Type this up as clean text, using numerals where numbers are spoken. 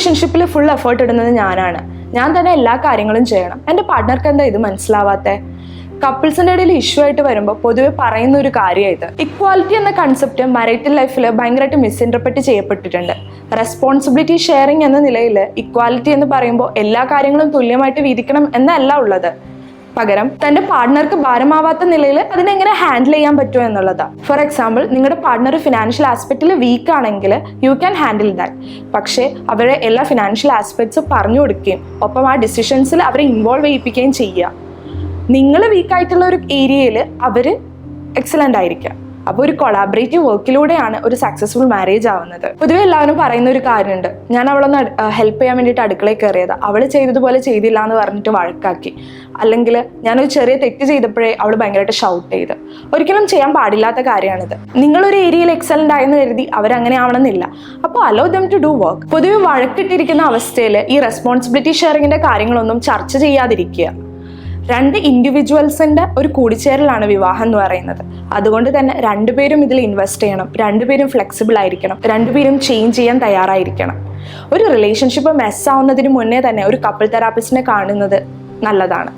റിലേഷൻഷിപ്പിൽ full effort ഇടുന്നത് ഞാനാണ്. ഞാൻ തന്നെ എല്ലാ കാര്യങ്ങളും ചെയ്യണം. എൻ്റെ പാർട്ട്ണർക്ക് എന്താ ഇത് മനസ്സിലാവാത്തെ? കപ്പിൾസിൻ്റെ ഇടയിൽ ഇഷ്യൂ ആയിട്ട് വരുമ്പോൾ പൊതുവെ പറയുന്ന ഒരു കാര്യമാണ് ഇത്. ഇക്വാലിറ്റി എന്ന കൺസെപ്റ്റ് മരൈറ്റൽ ലൈഫിൽ ഭയങ്കരമായിട്ട് മിസ്ഇൻറ്റർപ്രറ്റ് ചെയ്യപ്പെട്ടിട്ടുണ്ട്. റെസ്പോൺസിബിലിറ്റി ഷെയറിംഗ് എന്ന നിലയിൽ ഇക്വാലിറ്റി എന്ന് പറയുമ്പോൾ എല്ലാ കാര്യങ്ങളും തുല്യമായിട്ട് വീതിക്കണം എന്നല്ല ഉള്ളത്. പകരം തൻ്റെ പാർട്ട്ണർക്ക് ഭാരമാവാത്ത നിലയിൽ അതിനെങ്ങനെ ഹാൻഡിൽ ചെയ്യാൻ പറ്റുമോ എന്നുള്ളതാണ്. ഫോർ എക്സാമ്പിൾ, നിങ്ങളുടെ പാർട്ട്ണർ ഫിനാൻഷ്യൽ ആസ്പെക്റ്റിൽ വീക്ക് ആണെങ്കിൽ യു ക്യാൻ ഹാൻഡിൽ ദാറ്റ്. പക്ഷേ അവരെ എല്ലാ ഫിനാൻഷ്യൽ ആസ്പെക്ട്സും പറഞ്ഞു കൊടുക്കുകയും ഒപ്പം ആ ഡിസിഷൻസിൽ അവരെ ഇൻവോൾവ് ചെയ്യിപ്പിക്കുകയും ചെയ്യുക. നിങ്ങൾ വീക്കായിട്ടുള്ള ഒരു ഏരിയയിൽ അവർ എക്സലൻ്റ് ആയിരിക്കാം. അപ്പോൾ ഒരു കൊളാബറേറ്റീവ് വർക്കിലൂടെയാണ് ഒരു സക്സസ്ഫുൾ മാരേജ് ആവുന്നത്. പൊതുവെ എല്ലാവരും പറയുന്ന ഒരു കാര്യമുണ്ട്, ഞാൻ അവളൊന്ന് ഹെൽപ്പ് ചെയ്യാൻ വേണ്ടിയിട്ട് അടുക്കളയിൽ കയറിയത്, അവൾ ചെയ്തതുപോലെ ചെയ്തില്ല എന്ന് പറഞ്ഞിട്ട് വഴക്കാക്കി, അല്ലെങ്കിൽ ഞാനൊരു ചെറിയ തെറ്റ് ചെയ്തപ്പോഴേ അവൾ ഭയങ്കരമായിട്ട് ഷൗട്ട് ചെയ്ത്. ഒരിക്കലും ചെയ്യാൻ പാടില്ലാത്ത കാര്യമാണിത്. നിങ്ങളൊരു ഏരിയയിൽ എക്സലൻ്റ് ആയെന്ന് കരുതി അവരങ്ങനെ ആവണമെന്നില്ല. അപ്പോൾ allow them to do work. പൊതുവെ വഴക്കിട്ടിരിക്കുന്ന അവസ്ഥയിൽ ഈ റെസ്പോൺസിബിലിറ്റി ഷെയറിങ്ങിൻ്റെ കാര്യങ്ങളൊന്നും ചർച്ച ചെയ്യാതിരിക്കുക. രണ്ട് ഇൻഡിവിജ്വൽസിൻ്റെ ഒരു കൂടിച്ചേരലാണ് വിവാഹം എന്ന് പറയുന്നത്. അതുകൊണ്ട് തന്നെ രണ്ടുപേരും ഇതിൽ ഇൻവെസ്റ്റ് ചെയ്യണം, രണ്ടുപേരും ഫ്ലെക്സിബിൾ ആയിരിക്കണം, രണ്ടുപേരും ചേഞ്ച് ചെയ്യാൻ തയ്യാറായിരിക്കണം. ഒരു റിലേഷൻഷിപ്പ് മെസ്സാവുന്നതിന് മുന്നേ തന്നെ ഒരു കപ്പിൾ തെറാപ്പിസ്റ്റിനെ കാണുന്നത് നല്ലതാണ്.